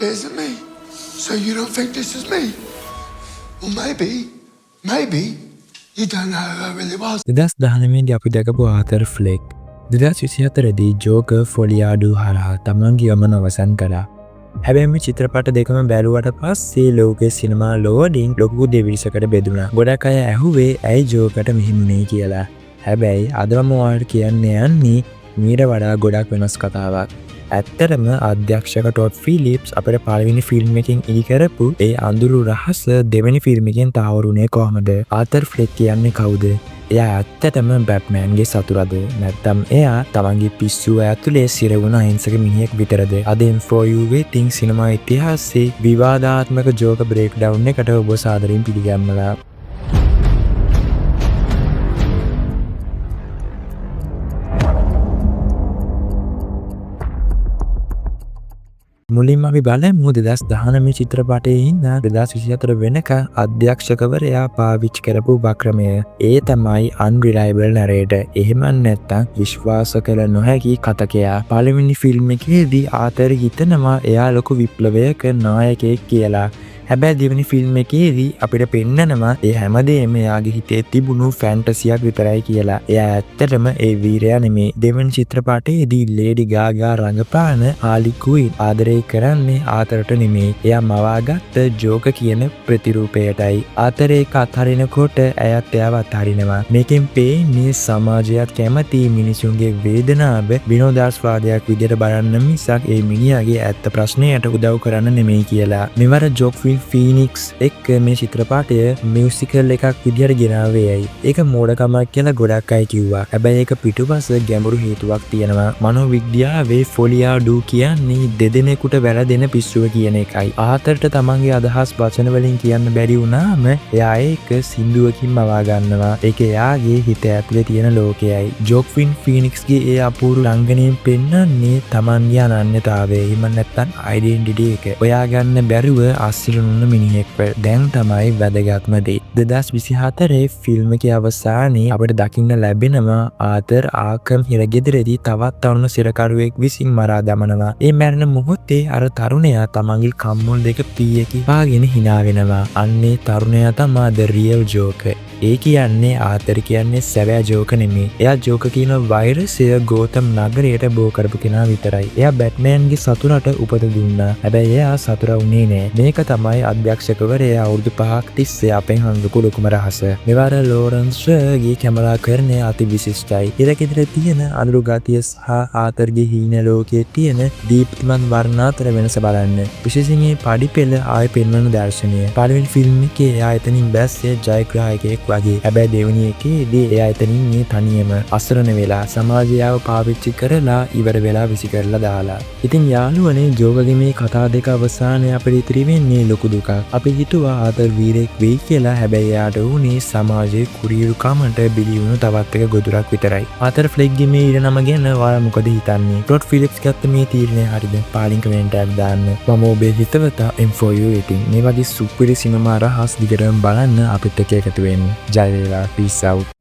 Is it me? So you don't think this is me? Well, maybe you don't know who I really was. 2019 අපි දැකපු Arthur ෆ්ලෙක් 2024දී joker ෆොලියාඩු හරහා තමන්ගේ ගමන අවසන් කළා. හැබැයි මේ චිත්‍රපට දෙකම බැලුවට පස්සේ ලෝකයේ සිනමා ලෝඩින් ලොකු දෙවිසකට බෙදුණා. ගොඩක් අය ඇහුවේ ඇයි ජෝකට මෙහිමුනේ කියලා. හැබැයි අද මම ඔයාලට කියන්න යන්නේ මීට වඩා ගොඩක් වෙනස් කතාවක්. ඇත්තටම අධ්‍යක්ෂක ටොඩ් ෆිලිප්ස් අපේ පළවෙනි ෆිල්ම් එකකින් ඉදි කරපු ඒ අඳුරු රහස දෙවෙනි ෆිල්ම් එකෙන් තාවරුනේ කොහමද? ආතර් ෆ්ලෙක් කියන්නේ කවුද? එයා ඇත්තටම බැට්මෑන්ගේ සතුරද? නැත්නම් එයා තමන්ගේ පිස්සුව ඇතුලේ සිර වුණ අහිංසක මිනිහෙක් විතරද? අද M4U වෙතින් සිනමා ඉතිහාසයේ විවාදාත්මක ජෝක බ්‍රේක් ඩවුන් එකට ඔබ සාදරයෙන් පිළිගන්නවා. මුලින්ම අපි බලමු 2019 චිත්‍රපටයේ ඉඳන් 2024 වෙනකන් අධ්‍යක්ෂකවරයා පාවිච්චි කරපු උපක්‍රමය. ඒ තමයි unreliable narrator. එහෙම නැත්නම් විශ්වාස කළ නොහැකි කතකයා. පළවෙනි ෆිල්ම් එකේදී ආතර් හිතනවා එයා ලොකු විප්ලවයක නායකයෙක් කියලා. හැබැයි දෙවෙනි ෆිල්ම් එකේදී අපිට පෙන්නනවා ඒ හැමදේම එයාගේ හිතේ තිබුණු ෆැන්ටසියක් විතරයි කියලා. එයා ඇත්තටම ඒ වීරයා නෙමෙයි. දෙවෙනි චිත්‍රපටයේදී ලේඩි ගාගා රඟපාන හාලි ක්වින් ආදරය කරන්නේ ආතරට නෙමෙයි. එයා මවාගත්ත ජෝක කියන ප්‍රතිරූපයටයි. ආතර ඒක අත්හරිනකොට ඇයත් එයාව අත්හරිනවා. මේකෙන් පේන්නේ සමාජයත් කැමති මිනිසුන්ගේ වේදනාව විනෝදාස්වාදයක් විදිහට බලන්න මිසක් ඒ මිනිහාගේ ඇත්ත ප්‍රශ්නයට උදව් කරන්න නෙමෙයි කියලා. මෙවර ජෝක්වින් ෆීනික්ස් එක්ක මේ චිත්‍රපටය මියුසිකල් එකක් විදිහට ගෙනාවේයි. ඒක මෝඩකමක් කියලා ගොඩක් අය කිව්වා. හැබැයි ඒක පිටුපස ගැඹුරු හේතුවක් තියෙනවා. මනෝවිද්‍යාවේ ෆොලියාඩු කියන්නේ දෙදෙනෙකුට වැරදෙන පිස්සුව කියන එකයි. ආතරට තමන්ගේ අදහස් වචන වලින් කියන්න බැරි වුණාම එයා ඒක සින්දුවකින් මවා ගන්නවා. ඒක එයාගේ හිත ඇතුලේ තියෙන ලෝකයයි. ජෝක්වින් ෆීනික්ස්ගේ ඒ අපූර්ව රංගනයෙන් පෙන්වන්නේ තමන්ගේ අනන්‍යතාවය. එහෙම නැත්නම් ඩෙන්ටිටි එක. ඔයා ගන්න බැරුව අස්සිරුණු මිනිහෙක් දැන් තමයි වැදගත්ම දේ. 2024 ෆිල්ම් එකේ අවසානයේ අපිට දකින්න ලැබෙනවා ආතර් ආකම් හිරගෙදරදී තවත් තරුණ සිරකරුවෙක් විසින් මරා දමනවා. ඒ මැරෙන මොහොතේ අර තරුණයා තමන්ගේ කම්මුල් දෙක පීයකින් පාගෙන hina වෙනවා. අන්නේ තරුණයා තමයි the real joker. ඒ කියන්නේ ආතර් කියන්නේ සැබෑ ජෝක නෙමෙයි. එයා ජෝක කියන වෛරසය ගෝතම් නගරයට බෝ කරපු කෙනා විතරයි. එයා බැට්මෑන්ගේ සතුරට උපත දුන්නා. හැබැයි එයා සතුරා වුණේ නෑ. මේක තමයි අධ්‍යක්ෂකවරයා අවුරුදු 5ක් තිස්සේ අපෙන් හංගපු ලොකුම රහස. මෙවර ලෝරන්ස්ගේ කැමරාකරණය අති විශිෂ්ටයි. ඉරකෙදර තියෙන අඳුරු ගතිය සහ ආතරගේ හීන ලෝකයේ තියෙන දීප්තිමත් වර්ණ අතර වෙනස බලන්න. විශේෂයෙන් මේ පඩිපෙළ ආයෙ පෙන්වන දර්ශනය. පළවෙනි ෆිල්ම් එකේ එයා එතනින් බැස්සේ ජයග්‍රාහකයෙක් වගේ. හැබැයි දෙවෙනි එකේදී එයා එතනින් මේ තනියම අසරණ වෙලා සමාජයව පාවිච්චි කරලා ඉවර වෙලා විසි කරලා දාලා. ඉතින් යාළුවනේ ජෝකගේ මේ කතා දෙක අවසානයේ අපිට ඉතිරි වෙන්නේ ලොකු දුකක්. අපි හිතුවා ආතර් වීරෙක් වෙයි කියලා. හැබැයි එයාට උනේ සමාජයේ කුරියරු කමට බිලි වුණු තවත් එක ගොදුරක් විතරයි. ආතර් ෆ්ලෙක්ගේ මේ ඊරනම ගැන ඔයාලා මොකද හිතන්නේ? ටොඩ් ෆිලිප්ස් ගත්ත මේ තීරණය හරිද? පාලින් කමෙන්ට් එකක් දාන්න. මම ඔබේ හිතවතා M4U rating. මේ වගේ සුපිරි සිනමා රහස් දිගටම බලන්න අපිත් එක්ක එකතු වෙන්න. ජය වේවා. Peace out.